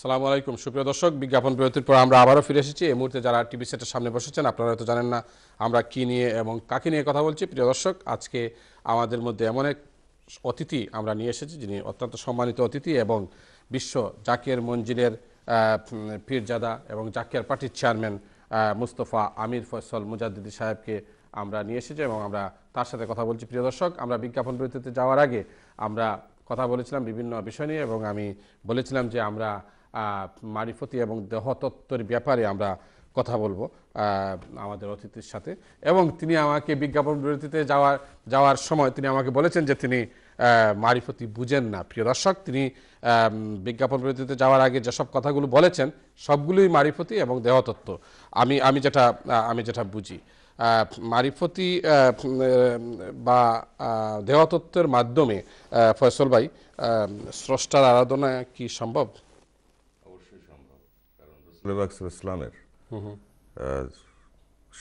আসসালামু আলাইকুম সুপ্রিয় দর্শক, বিজ্ঞাপন বিরতির পর আমরা আবারও ফিরে এসেছি। এই মুহূর্তে যারা টিভি সেটের সামনে বসেছেন, আপনারা হয়তো জানেন না আমরা কি নিয়ে এবং কাকে নিয়ে কথা বলছি। প্রিয় দর্শক, আজকে আমাদের মধ্যে এমন এক অতিথি আমরা নিয়ে এসেছি যিনি অত্যন্ত সম্মানিত অতিথি এবং বিশ্ব জাকির মঞ্জিলের পীরজাদা এবং জাকির পার্টির চেয়ারম্যান মুস্তফা আমির ফয়সল মুজাদ্দিদি সাহেবকে আমরা নিয়ে এসেছি এবং আমরা তার সাথে কথা বলছি। প্রিয় দর্শক, আমরা বিজ্ঞাপন বিরতিতে যাওয়ার আগে আমরা কথা বলেছিলাম বিভিন্ন বিষয় নিয়ে এবং আমি বলেছিলাম যে আমরা মারিফতি এবং দেহতত্ত্বের ব্যাপারে আমরা কথা বলবো আমাদের অতিথির সাথে। এবং তিনি আমাকে বিজ্ঞাপন বিরতিতে যাওয়ার সময় তিনি আমাকে বলেছেন যে তিনি মারিফতি বুঝেন না। প্রিয় দর্শক, তিনি বিজ্ঞাপন বিরতিতে যাওয়ার আগে যেসব কথাগুলো বলেছেন সবগুলোই মারিফতি এবং দেহতত্ত্ব। আমি যেটা বুঝি, মারিফতি বা দেহতত্ত্বের মাধ্যমে ফয়সল ভাই, স্রষ্টার আরাধনা কি সম্ভব? অবশ্যই সম্ভব, কারণ রাসূলুল্লাহ ইসলামের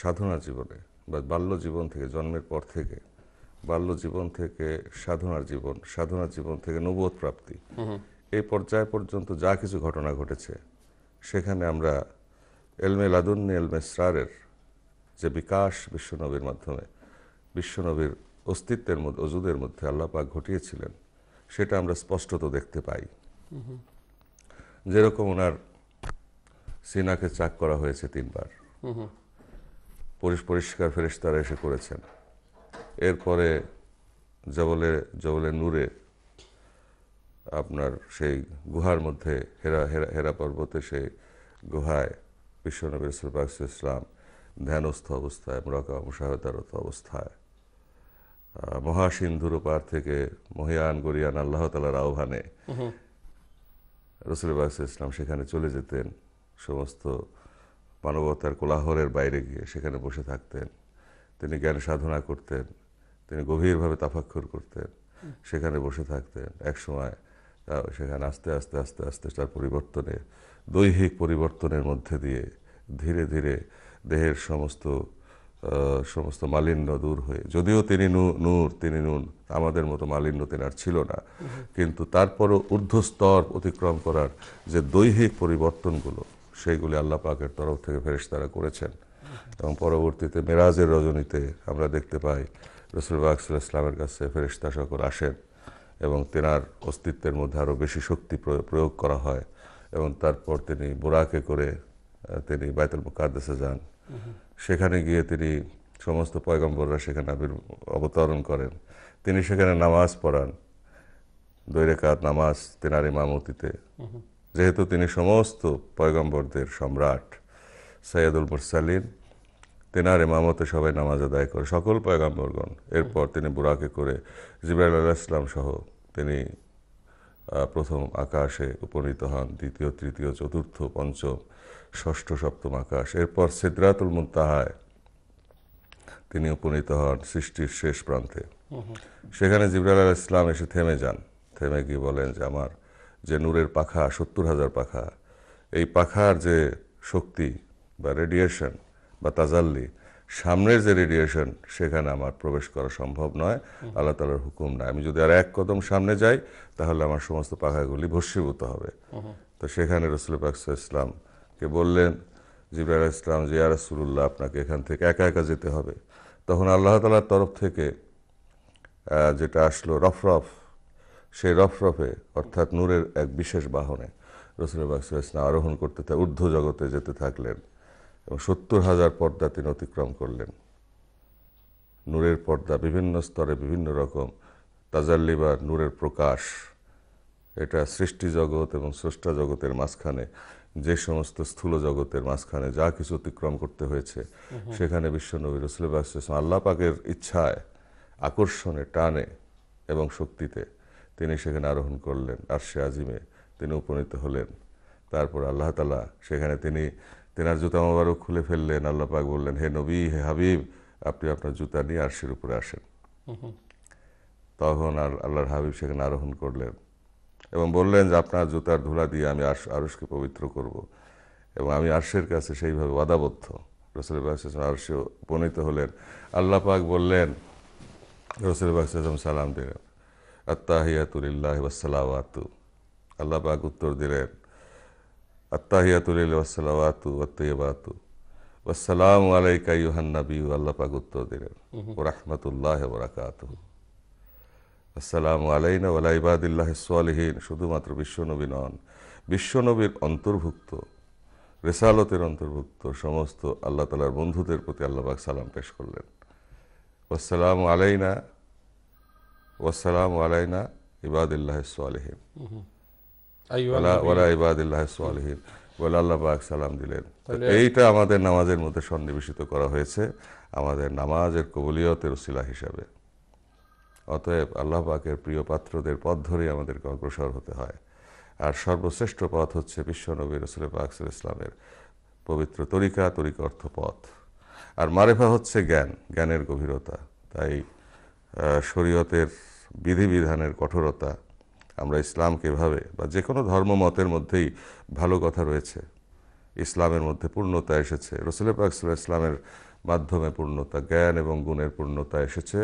সাধনা জীবনে বা বাল্য জীবন থেকে, জন্মের পর থেকে বাল্য জীবন থেকে সাধনার জীবন থেকে নবুয়ত প্রাপ্তি, এই পর্যায় পর্যন্ত যা কিছু ঘটনা ঘটেছে সেখানে আমরা এলমে লাদুন্নি এলমে ইসরারের যে বিকাশ বিশ্বনবীর মাধ্যমে, বিশ্বনবীর অস্তিত্বের মধ্যে, ওজুদের মধ্যে আল্লাহ পাক ঘটিয়েছিলেন, সেটা আমরা স্পষ্টত দেখতে পাই। যেরকম ওনার সিনাকে চাক করা হয়েছে 3 বার, পরিষ্কার ফেরেশতারা এসে করেছেন। এরপরে জবলে নূরে আপনার সেই গুহার মধ্যে হেরা পর্বতে সেই গুহায় বিশ্বনবী রাসূলুল্লাহ সাল্লাল্লাহু আলাইহি ওয়াসাল্লাম ধ্যানস্থ অবস্থায়, মুশাহাদারত অবস্থায়, মহাসিন্ধুর পার থেকে মহিয়ান গরিয়ান আল্লাহ তাআলার আহ্বানে রাসূলুল্লাহ সাল্লাল্লাহু আলাইহি ওয়াসাল্লাম সেখানে চলে যেতেন। সমস্ত মানবতার কোলাহলের বাইরে গিয়ে সেখানে বসে থাকতেন। তিনি জ্ঞান সাধনা করতেন, তিনি গভীরভাবে তাফাক্কুর করতেন, সেখানে বসে থাকতেন। একসময় সেখানে আস্তে আস্তে আস্তে আস্তে তার পরিবর্তনে, দৈহিক পরিবর্তনের মধ্যে দিয়ে ধীরে ধীরে দেহের সমস্ত মালিন্য দূর হয়ে, যদিও তিনি নূর, তিনি নুন, আমাদের মতো মালিন্য তেনার ছিল না, কিন্তু তারপরও ঊর্ধ্বস্তর অতিক্রম করার যে দৈহিক পরিবর্তনগুলো, সেইগুলি আল্লাহ পাকের তরফ থেকে ফেরেশতারা করেছেন। এবং পরবর্তীতে মেরাজের রজনীতে আমরা দেখতে পাই রাসূলুল্লাহ সাল্লাল্লাহু আলাইহি ওয়াসাল্লামের কাছে ফেরেশতা সকল আসেন এবং তেনার অস্তিত্বের মধ্যে আরও বেশি শক্তি প্রয়োগ করা হয় এবং তারপর তিনি বুরাকে করে তিনি বাইতুল মুকাদ্দাসে যান। সেখানে গিয়ে তিনি সমস্ত পয়গম্বররা সেখানে অবতরণ করেন। তিনি সেখানে নামাজ পড়ান, 2 রাকাত নামাজ তেনার ইমামতিতে। যেহেতু তিনি সমস্ত পয়গম্বরদের সম্রাট, সৈয়দুল মুরসালিন, তেনার ইমামতে সবাই নামাজ আদায় করে, সকল পয়গম্বরগণ। এরপর তিনি বুরাকে করে জিবরাইল আলাইহিস সালাম সহ তিনি প্রথম আকাশে উপনীত হন, দ্বিতীয়, তৃতীয়, চতুর্থ, পঞ্চম, ষষ্ঠ, সপ্তম আকাশ। এরপর সিদরাতুল মুনতাহায় তিনি উপনীত হন, সৃষ্টির শেষ প্রান্তে। সেখানে জিবরাইল আলাইহিস সালাম এসে থেমে যান। থেমে গিয়ে বলেন যে আমার যে নূরের পাখা, 70,000 পাখা, এই পাখার যে শক্তি বা রেডিয়েশন বা তাজাল্লি, সামনের যে রেডিয়েশন, সেখানে আমার প্রবেশ করা সম্ভব নয়, আল্লাহ তাআলার হুকুম নয়। আমি যদি আর 1 কদম সামনে যাই তাহলে আমার সমস্ত পাখাগুলি ভস্মীভূত হবে। তো সেখানে রাসূলুল্লাহ সাল্লাল্লাহু আলাইহি ওয়াসাল্লামকে বললেন জিবরাইল আলাইহিস সালাম যে ইয়া রাসূলুল্লাহ, আপনাকে এখান থেকে একা একা যেতে হবে। তখন আল্লাহ তাআলার তরফ থেকে যেটা আসলো রফরফ, সেই রফরফে অর্থাৎ নূরের এক বিশেষ বাহনে রাসূলুল্লাহ সাল্লাল্লাহু আলাইহি ওয়াসাল্লাম আরোহণ করতে ঊর্ধ্ব জগতে যেতে থাকলেন এবং 70,000 পর্দা তিনি অতিক্রম করলেন। নূরের পর্দা বিভিন্ন স্তরে বিভিন্ন রকম তাজাল্লি বা নূরের প্রকাশ, এটা সৃষ্টি জগৎ এবং স্রষ্টা জগতের মাঝখানে, যে সমস্ত স্থূল জগতের মাঝখানে যা কিছু অতিক্রম করতে হয়েছে, সেখানে বিশ্বনবী রাসূলুল্লাহ সাল্লাল্লাহু আলাইহি ওয়াসাল্লাম আল্লাহ পাকের ইচ্ছায়, আকর্ষণে, টানে এবং শক্তিতে তিনি সেখানে আরোহণ করলেন। আরশে আজিমে তিনি উপনীত হলেন। তারপর আল্লাহ তাআলা সেখানে তেনার জুতা মোবারক খুলে ফেললেন। আল্লাহ পাক বললেন, হে নবী, হে হাবিব, আপনি আপনার জুতা নিয়ে আরশের উপরে আসেন। তখন আল্লাহর হাবিব সেখানে আরোহণ করলেন এবং বললেন যে আপনার জুতার ধুলা দিয়ে আমি আরশকে পবিত্র করব এবং আমি আরশের কাছে সেইভাবে ওয়াদাবদ্ধ। রাসূলুল্লাহ সাল্লাল্লাহু আলাইহি ওয়াসাল্লাম আরশে উপনীত হলেন। আল্লাহ পাক বললেন, রাসূলুল্লাহ সাল্লাল্লাহু আলাইহি ওয়াসাল্লাম সালাম দিলেন, আত্তাহিয়াতু লিল্লাহি ওয়াস সালাওয়াতু। আল্লাহ পাক উত্তর দিলেন, আত্তাহিয়াতু লিল্লাহি ওয়াসসালাওয়াতু ওয়াত-তাইয়্যিবাতু ওয়াসসালামু আলাইকা আইয়ুহান নাবিয়্যু, আল্লাহ পাক উত্তর দিলেন, ওয়া রাহমাতুল্লাহি ওয়া বারাকাতুহু, আসসালামু আলাইনা ওয়া আলা ইবাদিল্লাহিস সালিহিন। শুধুমাত্র বিশ্বনবী নন, বিশ্বনবীর অন্তর্ভুক্ত, রিসালতের অন্তর্ভুক্ত সমস্ত আল্লাহ তাআলার বন্ধুদের প্রতি আল্লাহ পাক সালাম পেশ করলেন। ওয়াসসালামু আলাইনা ইবাদিল্লাহিস সালিহিন ওয়ালা ইবাদিল্লাহিস সালিহিন বলে আল্লাহ পাক সালাম দিলেন। এইটা আমাদের নামাজের মধ্যে সন্নিবেশিত করা হয়েছে আমাদের নামাজের কবুলিয়তের উসিলা হিসাবে। অতএব আল্লাহ পাকের প্রিয় পাত্রদের পথ ধরে আমাদেরকে অগ্রসর হতে হয়। আর সর্বশ্রেষ্ঠ পথ হচ্ছে বিশ্বনবী রাসূল পাক সাল্লাল্লাহু আলাইহি ওয়াসাল্লামের পবিত্র তরিকা অর্থ পথ। আর মারেফা হচ্ছে জ্ঞান, জ্ঞানের গভীরতা। তাই শরীয়তের বিধিবিধানের কঠোরতা, আমরা ইসলামকে এভাবে বা যে কোনো ধর্মমতের মধ্যেই ভালো কথা রয়েছে, ইসলামের মধ্যে পূর্ণতা এসেছে, রাসূল পাক সাল্লাল্লাহু আলাইহি ওয়াসাল্লামের মাধ্যমে পূর্ণতা, জ্ঞান এবং গুণের পূর্ণতা এসেছে।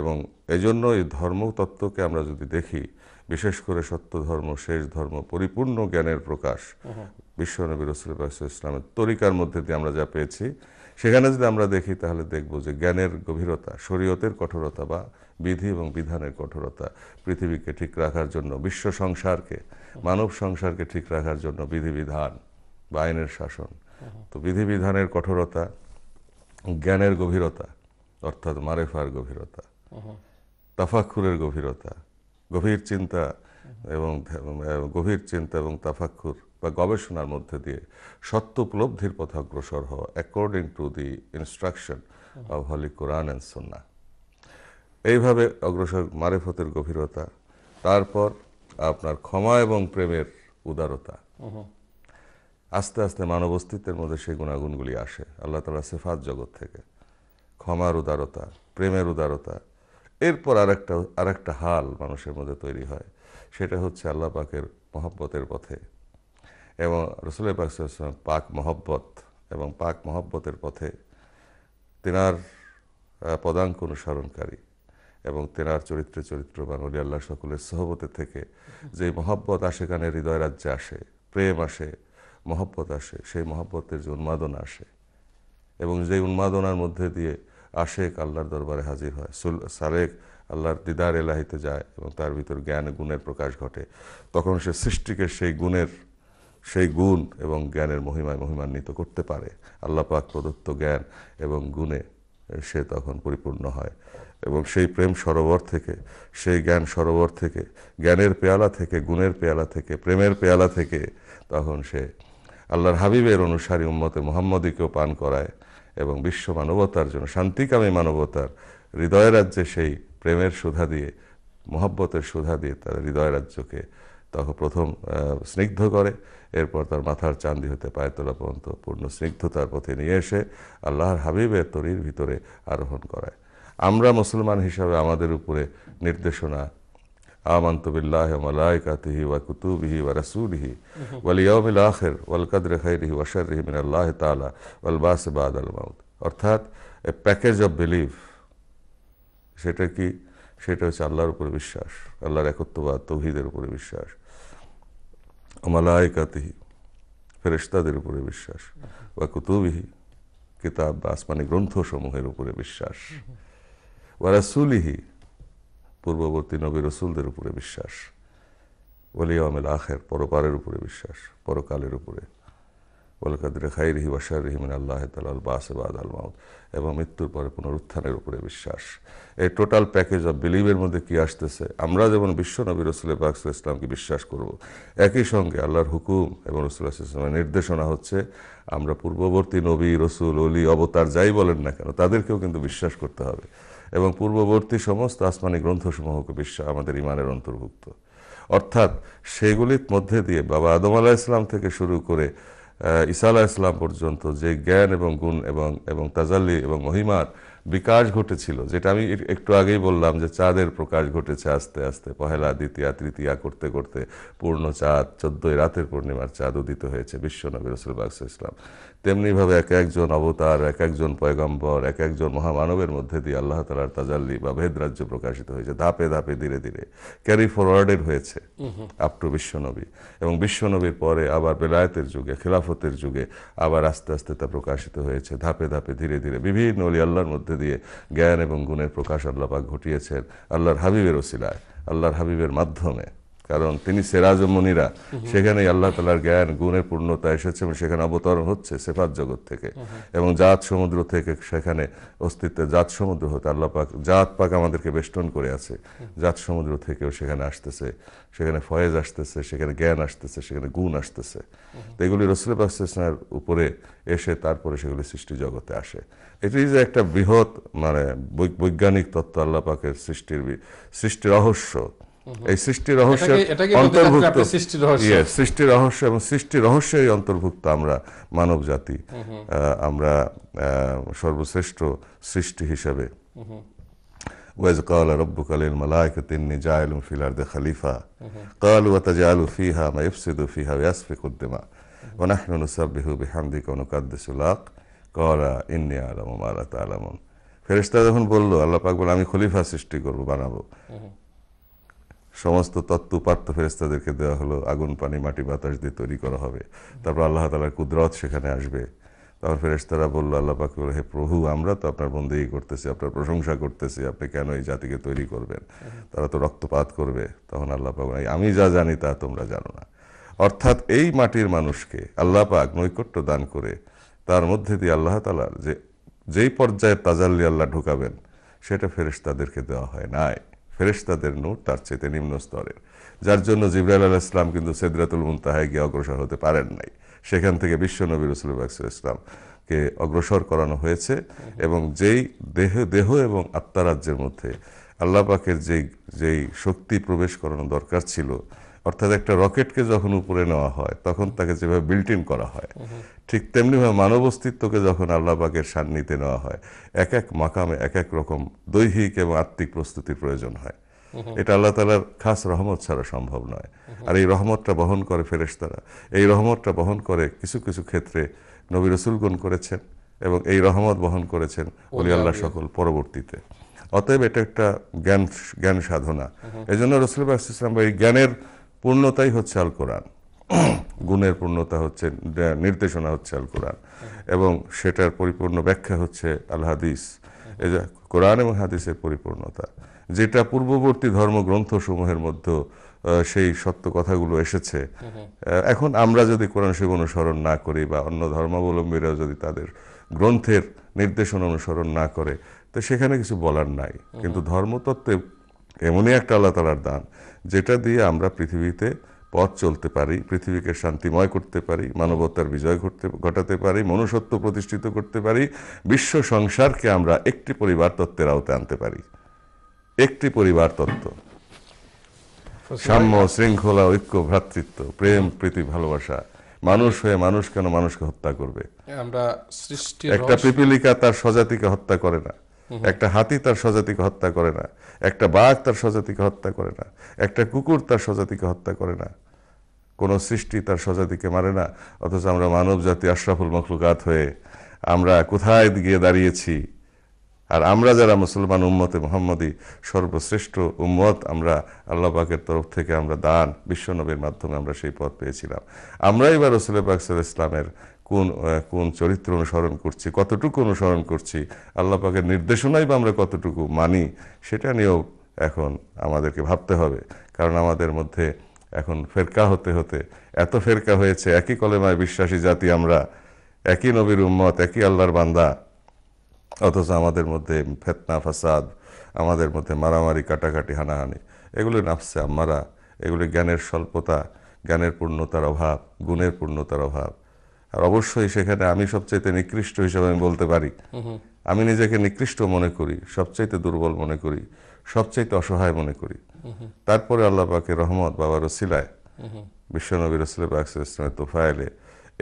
এবং এজন্য এই ধর্মতত্ত্বকে আমরা যদি দেখি, বিশেষ করে সত্য ধর্ম, শেষ ধর্ম, পরিপূর্ণ জ্ঞানের প্রকাশ বিশ্বনবী রাসূল পাক সাল্লাল্লাহু আলাইহি ওয়াসাল্লামের তরিকার মধ্যে দিয়ে আমরা যা পেয়েছি, সেখানে যদি আমরা দেখি তাহলে দেখব যে জ্ঞানের গভীরতা, শরীয়তের কঠোরতা বা বিধি এবং বিধানের কঠোরতা, পৃথিবীকে ঠিক রাখার জন্য, বিশ্ব সংসারকে, মানব সংসারকে ঠিক রাখার জন্য বিধিবিধান বা আইনের শাসন। তো বিধিবিধানের কঠোরতা, জ্ঞানের গভীরতা অর্থাৎ মারেফার গভীরতা, তাফাক্কুরের গভীরতা, গভীর চিন্তা এবং তাফাক্কুর বা গবেষণার মধ্যে দিয়ে সত্য উপলব্ধির পথে অগ্রসর হওয়া, according to the instruction of holy Quran and সুন্নাহ। এইভাবে অগ্রসর মারেফতের গভীরতা। তারপর আপনার ক্ষমা এবং প্রেমের উদারতা। আস্তে আস্তে মানব অস্তিত্বের মধ্যে সেই গুণাগুণগুলি আসে আল্লাহ তাআলার সিফাত জগৎ থেকে। ক্ষমার উদারতা, প্রেমের উদারতা। এরপর আরেকটা হাল মানুষের মধ্যে তৈরি হয়, সেটা হচ্ছে আল্লাহ পাকের মহব্বতের পথে এবং রাসূল পাক সাল্লাল্লাহু আলাইহি ওয়াসাল্লাম পাক মহব্বত এবং পাক মহব্বতের পথে তেনার পদাঙ্ক অনুসরণকারী এবং তেনার চরিত্রবান ওলি আল্লাহ সকলের সহবতে থেকে যে মহব্বত আশেকানের হৃদয় রাজ্যে আসে, প্রেম আসে, মহব্বত আসে, সেই মহব্বতের যে উন্মাদনা আসে এবং যে উন্মাদনার মধ্যে দিয়ে আশেক আল্লাহর দরবারে হাজির হয়, সারেক আল্লাহর দিদার এলাহিতে যায় এবং তার ভিতর জ্ঞান গুণের প্রকাশ ঘটে, তখন সে সৃষ্টিকে সেই গুণ এবং জ্ঞানের মহিমান্বিত করতে পারে। আল্লাহ পাক প্রদত্ত জ্ঞান এবং গুণে সে তখন পরিপূর্ণ হয় এবং সেই প্রেম সরোবর থেকে, সেই জ্ঞান সরোবর থেকে, জ্ঞানের পেয়ালা থেকে, গুণের পেয়ালা থেকে, প্রেমের পেয়ালা থেকে তখন সে আল্লাহর হাবিবের অনুসারী উম্মতে মুহাম্মদীকেও পান করায় এবং বিশ্ব মানবতার জন্য, শান্তিকামী মানবতার হৃদয় রাজ্যে সেই প্রেমের সুধা দিয়ে, মহব্বতের সুধা দিয়ে তার হৃদয় রাজ্যকে তখন প্রথম স্নিগ্ধ করে, এরপর তার মাথার চাঁদি হতে পায়ের তলা পর্যন্ত পূর্ণ স্নিগ্ধতার পথে নিয়ে এসে আল্লাহর হাবিবের তরির ভিতরে আরোহণ করায়। আমরা মুসলমান হিসাবে আমাদের উপরে নির্দেশনা, আমানতু বিল্লাহি ওয়া মালাইকাতিহি ওয়া কুতুবিহি ওয়া রাসূলিহি ওয়াল ইয়াউমিল আখির ওয়াল কদরি খাইরিহি ওয়া শাররিহি মিনাল্লাহি তাআলা ওয়াল বাস বাদাল মাউত। অর্থাৎ এ প্যাকেজ অফ বিলিফ। সেটা কি? সেটা হচ্ছে আল্লাহর উপরে বিশ্বাস, আল্লাহর একত্ববাদ, তৌহিদের উপরে বিশ্বাস, মালাইকাতিহি ফেরেশতাদের উপরে বিশ্বাস, ওয়া কুতুবিহি কিতাব বা আসমানি গ্রন্থসমূহের উপরে বিশ্বাস, ওয়া রাসূলিহি পূর্ববর্তী নবী রাসূলদের উপরে বিশ্বাস, ওয়াল ইয়াউমিল আখির পরপারের উপরে বিশ্বাস, পরকালের উপরে, ওয়াল কদরি খাইরিহি ওয়া শাররিহি মিনাল্লাহি তাআলা ওয়াল বাস বাদাল মাউত এবং মৃত্যুর পরে পুনরুত্থানের উপরে বিশ্বাস। এই টোটাল প্যাকেজ অফ বিলিভের মধ্যে কি আসতেছে? আমরা যেমন বিশ্ব নবী রাসূল পাক সাল্লাল্লাহু আলাইহি ওয়াসাল্লামকে বিশ্বাস করব, একই সঙ্গে আল্লাহর হুকুম এবং রাসূল সাল্লাল্লাহু আলাইহি ওয়াসাল্লামের নির্দেশনা হচ্ছে আমরা পূর্ববর্তী নবী, রসুল, অলি, অবতার যাই বলেন না কেন তাদেরকেও কিন্তু বিশ্বাস করতে হবে এবং পূর্ববর্তী সমস্ত আসমানি গ্রন্থসমূহকে বিশ্বাস আমাদের ঈমানের অন্তর্ভুক্ত। অর্থাৎ সেগুলির মধ্যে দিয়ে বাবা আদম আলাইহিস সালাম থেকে শুরু করে ঈসা আলাইহিস সালাম পর্যন্ত যে জ্ঞান এবং গুণ এবং তাজাল্লি এবং মহিমার বিকাশ ঘটেছিল, যেটা আমি একটু আগেই বললাম যে চাঁদের প্রকাশ ঘটেছে আস্তে আস্তে, পহেলা দ্বিতীয়া তৃতীয়া করতে করতে পূর্ণ চাঁদ 14 রাতের পূর্ণিমার চাঁদ উদিত হয়েছে বিশ্বনবী রাসূল পাক সাল্লাল্লাহু আলাইহি ওয়াসাল্লাম। তেমনিভাবে এক একজন অবতার, এক একজন পয়গম্বর, এক একজন মহামানবের মধ্যে দিয়ে আল্লাহ তাআলার তাজাল্লি বা ভেদ রাজ্য প্রকাশিত হয়েছে, ধাপে ধাপে ধীরে ধীরে ক্যারি ফরওয়ার্ডেড হয়েছে আপ টু বিশ্বনবী। এবং বিশ্বনবীর পরে আবার বেলায়েতের যুগে, খিলাফতের যুগে আবার আস্তে আস্তে তা প্রকাশিত হয়েছে, ধাপে ধাপে ধীরে ধীরে বিভিন্ন ওলি আল্লাহর মধ্যে দিয়ে জ্ঞান এবং গুণের প্রকাশ আল্লাহ পাক ঘটিয়েছেন আল্লাহর হাবিবের ওসিলায়, আল্লাহর হাবিবের মাধ্যমে। কারণ তিনি সিরাজ ও মুনিরা, সেখানেই আল্লাহ তাআলার জ্ঞান গুণের পূর্ণতা এসেছে এবং সেখানে অবতরণ হচ্ছে সিফাত জগৎ থেকে এবং জাত সমুদ্র থেকে, সেখানে অস্তিত্বের জাত সমুদ্র হতে আল্লাহ পাক, জাত পাক আমাদেরকে বেষ্টন করে আছে, জাত সমুদ্র থেকেও সেখানে আসতেছে, সেখানে ফয়েজ আসতেছে, সেখানে জ্ঞান আসতেছে, সেখানে গুণ আসতেছে। তো এগুলি রাসূল পাক সাল্লাল্লাহু আলাইহি ওয়াসাল্লামের উপরে এসে তারপরে সেগুলি সৃষ্টি জগতে আসে। এটি যে একটা বৃহৎ মানে বৈজ্ঞানিক তত্ত্ব আল্লাহ পাকের সৃষ্টি রহস্য। এই সৃষ্টি রহস্যের অন্তর্ভুক্ত, সৃষ্টি রহস্য এবং সৃষ্টি রহস্যের অন্তর্ভুক্ত আমরা মানব জাতি, আমরা সর্বশ্রেষ্ঠ সৃষ্টি হিসেবে। ওয়াইজ ক্বালা রাব্বুকা লিল মালাইকাতি ইন্নী জাইলুন ফিল আরদি খলিফা ক্বালু আতাজআলু ফিহা মা ইফসিদু ফিহা ওয়া ইয়াসফিকু আদ-দিমা ওয়া নাহনু নুসাব্বিহু বিহামদিকা ওয়া নুকাদ্দিসু লাক ক্বালা ইন্নী আ'লামু মা লা তা'লামুন। ফেরেশতারা যখন বলল, আল্লাহ পাক বলে আমি খলিফা সৃষ্টি করব, বানাবো। সমস্ত তত্ত্ব উপাত্ত ফেরেশতাদেরকে দেওয়া হলো, আগুন পানি মাটি বাতাস দিয়ে তৈরি করা হবে, তারপর আল্লাহ তাআলার কুদরত সেখানে আসবে। তখন ফেরেশতারা বলল আল্লাহ পাক বলে, হে প্রভু, আমরা তো আপনার বন্দেগী করতেছি, আপনার প্রশংসা করতেছি, আপনি কেন এই জাতিকে তৈরি করবেন, তারা তো রক্তপাত করবে। তখন আল্লাহ পাক বলে, আমি যা জানি তা তোমরা জানো না। অর্থাৎ এই মাটির মানুষকে আল্লাহ পাক নৈকট্য দান করে তার মধ্যে দিয়ে আল্লাহ তাআলার যেই পর্যায়ে তাজাল্লি আল্লাহ ঢুকাবেন সেটা ফেরেশতাদেরকে দেওয়া হয় নাই। ফেরেশতাদের নূর তার চেয়ে নিম্ন স্তরের, যার জন্য জিবরাইল আলাইহিস সালাম কিন্তু সিদরাতুল মুনতাহায় গিয়ে অগ্রসর হতে পারেন নাই। সেখান থেকে বিশ্বনবী রাসূল পাক সাল্লাল্লাহু আলাইহি ওয়াসাল্লামকে অগ্রসর করানো হয়েছে এবং যেই দেহ এবং আত্মারাজ্যের মধ্যে আল্লাহ পাকের যেই শক্তি প্রবেশ করানো দরকার ছিল, অর্থাৎ একটা রকেটকে যখন উপরে নেওয়া হয় তখন তাকে যেভাবে বিল্ট ইন করা হয়, ঠিক তেমনিভাবে মানব অস্তিত্বকে যখন আল্লাহ পাকের সান্নিধ্যে নেওয়া হয়, এক এক মাকামে এক এক রকম দৈহিক এবং আত্মিক প্রস্তুতির প্রয়োজন হয়। এটা আল্লাহ তাআলার খাস রহমত ছাড়া সম্ভব নয়। আর এই রহমতটা বহন করে ফেরেশতারা, এই রহমতটা বহন করে কিছু কিছু ক্ষেত্রে নবী রাসূলগণ করেছেন এবং এই রহমত বহন করেছেন ওলি আল্লাহ সকল পরবর্তীতে। অতএব এটা একটা জ্ঞান সাধনা। এই জন্য রাসূল পাক সাল্লাল্লাহু আলাইহি ওয়াসাল্লাম এই জ্ঞানের পূর্ণতাই হচ্ছে আল কোরআন, গুণের পূর্ণতা হচ্ছে, নির্দেশনা হচ্ছে আল কোরআন, এবং সেটার পরিপূর্ণ ব্যাখ্যা হচ্ছে আল হাদিস। এই যে কোরআন এবং হাদিসের পরিপূর্ণতা, যেটা পূর্ববর্তী ধর্মগ্রন্থ সমূহের মধ্যে সেই সত্য কথাগুলো এসেছে। এখন আমরা যদি কোরআন শরীফ অনুসরণ না করি বা অন্য ধর্মাবলম্বীরা যদি তাদের গ্রন্থের নির্দেশনা অনুসরণ না করে, তো সেখানে কিছু বলার নাই। কিন্তু ধর্মতত্ত্বে এমনই একটা আল্লাহ তাআলার দান, যেটা দিয়ে আমরা পৃথিবীতে পথ চলতে পারি, পৃথিবীকে শান্তিময় করতে পারি, মানবতার বিজয় ঘটাতে পারি, মনুষ্যত্ব প্রতিষ্ঠিত করতে পারি, বিশ্ব সংসারকে আমরা একটি পরিবার তত্ত্বের আওতায় আনতে পারি। একটি পরিবার তত্ত্ব, সাম্য, শৃঙ্খলা, ঐক্য, ভ্রাতৃত্ব, প্রেম, প্রীতি, ভালোবাসা। মানুষ হয়ে মানুষ কেন মানুষকে হত্যা করবে? আমরা সৃষ্টি, একটা পিপীলিকা তার স্বজাতিকে হত্যা করে না, একটা হাতি তার স্বজাতিকে হত্যা করে না, একটা বাঘ তার স্বজাতিকে হত্যা করে না, একটা কুকুর তার স্বজাতিকে হত্যা করে না, কোন সৃষ্টি তার স্বজাতিকে মারে না। অথচ আমরা মানব জাতি আশরাফুল মখলুকাত হয়ে আমরা কোথায় গিয়ে দাঁড়িয়েছি? আর আমরা যারা মুসলমান উম্মতে মুহাম্মদী সর্বশ্রেষ্ঠ উম্মত, আমরা আল্লাহ পাকের তরফ থেকে আমরা দান বিশ্বনবীর মাধ্যমে আমরা সেই পথ পেয়েছিলাম। আমরা এবার রাসূল পাক সাল্লাল্লাহু আলাইহি ওয়াসাল্লামের কোন চরিত্র অনুসরণ করছি, কতটুকু অনুসরণ করছি, আল্লাহ পাকের নির্দেশনাই বা আমরা কতটুকু মানি, সেটা নিয়েও এখন আমাদেরকে ভাবতে হবে। কারণ আমাদের মধ্যে এখন ফেরকা হতে হতে এত ফেরকা হয়েছে, একই কলেমায় বিশ্বাসী জাতি আমরা, একই নবীর উম্মত, একই আল্লাহর বান্দা, অথচ আমাদের মধ্যে ফিতনা ফাসাদ, আমাদের মধ্যে মারামারি, কাটাকাটি, হানাহানি, এগুলো নাফসে আম্মারা, এগুলো জ্ঞানের স্বল্পতা, জ্ঞানের পূর্ণতার অভাব, গুণের পূর্ণতার অভাব। আর অবশ্যই সেখানে আমি সবচাইতে নিকৃষ্ট হিসেবে আমি বলতে পারি, আমি নিজেকে নিকৃষ্ট মনে করি, সবচাইতে দুর্বল মনে করি, সবচাইতে অসহায় মনে করি। তারপরে আল্লাহ পাকের রহমত বাবার ওসিলায়, বিশ্বনবী রাসূল পাক সাল্লাল্লাহু আলাইহি ওয়াসাল্লামের তোফায়েলে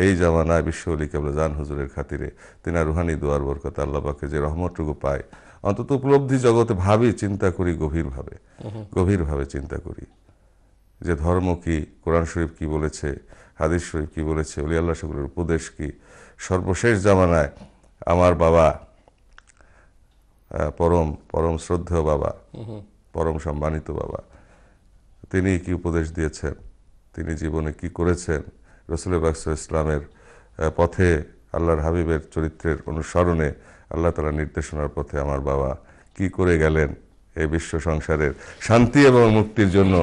এই জামানায় বিশ্বওলি কেবলা জান হুজুরের খাতিরে তিনার রুহানি দোয়ার বরকত আল্লাহ পাকে যে রহমতটুকু পায়, অন্তত উপলব্ধি জগতে ভাবি, চিন্তা করি গভীরভাবে চিন্তা করি যে ধর্ম কি, কোরআন শরীফ কি বলেছে, হাদিস শরীফ কি বলেছে, ওলি আল্লাহ সকলের উপদেশ কি। সর্বশেষ জামানায় আমার বাবা, পরম শ্রদ্ধেয় বাবা, পরম সম্মানিত বাবা, তিনি কি উপদেশ দিয়েছেন, তিনি জীবনে কি করেছেন, রাসূল পাক সাল্লাল্লাহু আলাইহি ইসলামের পথে, আল্লাহর হাবিবের চরিত্রের অনুসরণে, আল্লাহ তাআলার নির্দেশনার পথে আমার বাবা কি করে গেলেন এই বিশ্ব সংসারের শান্তি এবং মুক্তির জন্য,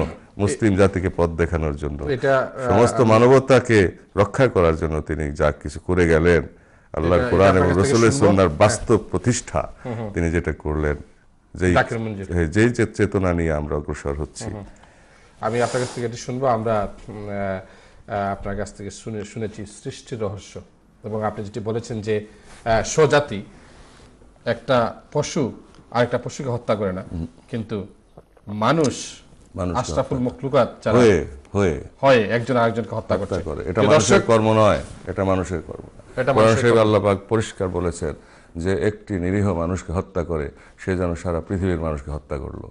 মুসলিম জাতিকে পথ দেখানোর জন্য, সমস্ত মানবতাকে রক্ষা করার জন্য তিনি যা কিছু করে গেলেন, আল্লাহর কোরআন এবং রাসূলের সুন্নাহর বাস্তব প্রতিষ্ঠা তিনি যেটা করলেন, যেই চেতনা নিয়ে আমরা অগ্রসর হচ্ছি। আমি আপনার কাছ থেকে এটি শুনবো। আমরা আপনার কাছ থেকে শুনেছি সৃষ্টির রহস্য, এবং আপনি যেটি বলেছেন যে স্বজাতি একটা পশু আরেকটা পশুকে হত্যা করে না, কিন্তু মানুষ আশরাফুল মখলুকাত যারা হয় একজন আরেকজনকে হত্যা করে। এটা মানুষের কর্ম নয়, এটা মানুষের কর্ম। আল্লাহ পাক পরিষ্কার বলেছেন যে একটি নিরীহ মানুষকে হত্যা করে সে যেন সারা পৃথিবীর মানুষকে হত্যা করলো,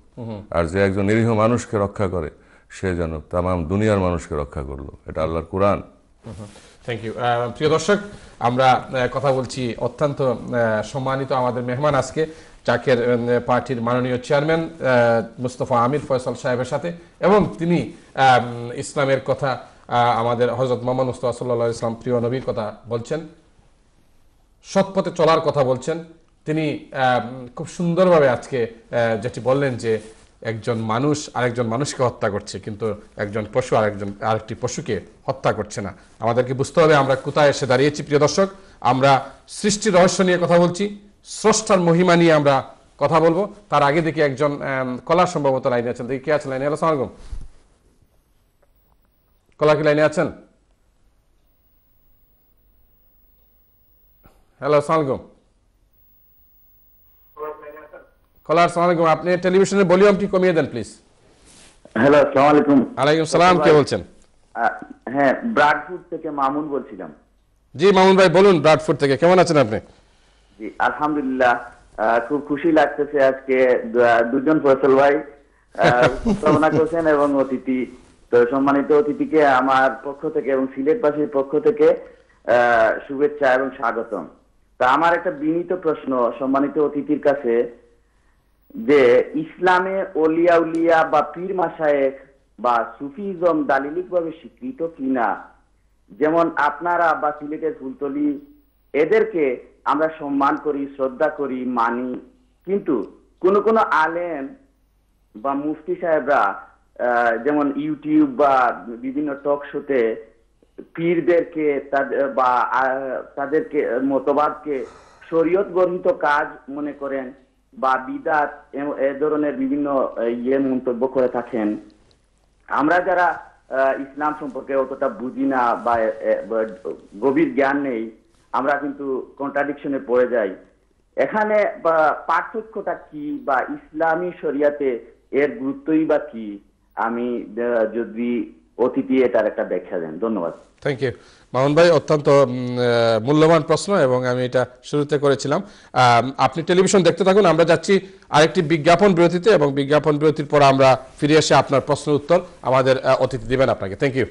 আর যে একজন নিরীহ মানুষকে রক্ষা করে সে যেন তামাম দুনিয়ার মানুষকে রক্ষা করলো। এটা আল্লাহর কোরআন। Thank you. প্রিয় দর্শক, আমরা কথা বলছি অত্যন্ত সম্মানিত আমাদের মেহমান আজকে জাকের পার্টির মাননীয় চেয়ারম্যান মুস্তফা আমির ফয়সাল সাহেবের সাথে, এবং তিনি ইসলামের কথা, আমাদের হযরত মুহাম্মদ মুস্তাফা সাল্লাল্লাহু আলাইহি ওয়াসাল্লাম প্রিয় নবীর কথা বলছেন, সৎ পথে চলার কথা বলছেন। তিনি খুব সুন্দরভাবে আজকে যেটি বললেন যে একজন মানুষ আরেকজন মানুষকে হত্যা করছে, কিন্তু একজন পশু আরেকটি পশুকে হত্যা করছে না। আমাদেরকে বুঝতে হবে আমরা কোথায় এসে দাঁড়িয়েছি। প্রিয় দর্শক, আমরা সৃষ্টির রহস্য নিয়ে কথা বলছি, স্রষ্টার মহিমা নিয়ে আমরা কথা বলবো। তার আগে দেখি একজন কলার সম্ভবত লাইনে আছেন, দেখি কে আছেন লাইনে? হ্যালো, আসসালামু আলাইকুম। কলা কি লাইনে আছেন? হ্যালো, আসসালামু আলাইকুম। কলার, আসসালামু আলাইকুম। আপনি টেলিভিশনের ভলিউমটি কমিয়ে দেন প্লিজ। হ্যালো, আসসালামু আলাইকুম। ওয়ালাইকুম সালাম। কে বলছেন? হ্যাঁ, ব্রাডফুড থেকে মামুন বলছিলাম। জি মামুন ভাই বলুন, ব্রাডফুড থেকে। কেমন আছেন আপনি? জি আলহামদুলিল্লাহ, খুব খুশি লাগতেছে আজকে দুজন ফয়সাল ভাই উপস্থাপনা করছেন এবং অতিথি, তো সম্মানিত অতিথিকে আমার পক্ষ থেকে এবং সিলেটবাসীর পক্ষ থেকে শুভেচ্ছা এবং স্বাগতম। তা আমার একটা বিনীত প্রশ্ন সম্মানিত অতিথির কাছে, যে ইসলামে ওলিয়া উলিয়া বা পীর মাশায়েখ বা সুফিজম দালিলিক ভাবে স্বীকৃত কিনা? যেমন আপনারা বা সিলেটের ফুলতলি, এদেরকে আমরা সম্মান করি, শ্রদ্ধা করি, মানি, কিন্তু কোন আলেম বা মুফতি সাহেবরা যেমন ইউটিউব বা বিভিন্ন টক শোতে পীরদেরকে তাদেরকে মতবাদকে শরীয়ত গর্হিত কাজ মনে করেন বা বিদআত এ ধরনের বিভিন্ন মন্তব্য করে থাকেন। আমরা যারা ইসলাম সম্পর্কে অতটা বুঝি না বা গভীর জ্ঞান নেই, আমরা কিন্তু কন্ট্রাডিকশনে পড়ে যাই। এখানে পার্থক্যটা কি বা ইসলামী শরিয়াতে এর গুরুত্বই বা কি? আমি যদি অতিথি এটার একটা ব্যাখ্যা দেন। ধন্যবাদ। থ্যাংক ইউ মামুন ভাই, অত্যন্ত মূল্যবান প্রশ্ন, এবং আমি এটা শুরুতে করেছিলাম। আপনি টেলিভিশন দেখতে থাকুন, আমরা যাচ্ছি আরেকটি বিজ্ঞাপন বিরতিতে, এবং বিজ্ঞাপন বিরতির পর আমরা ফিরে এসে আপনার প্রশ্নের উত্তর আমাদের অতিথি দিবেন আপনাকে। Thank you.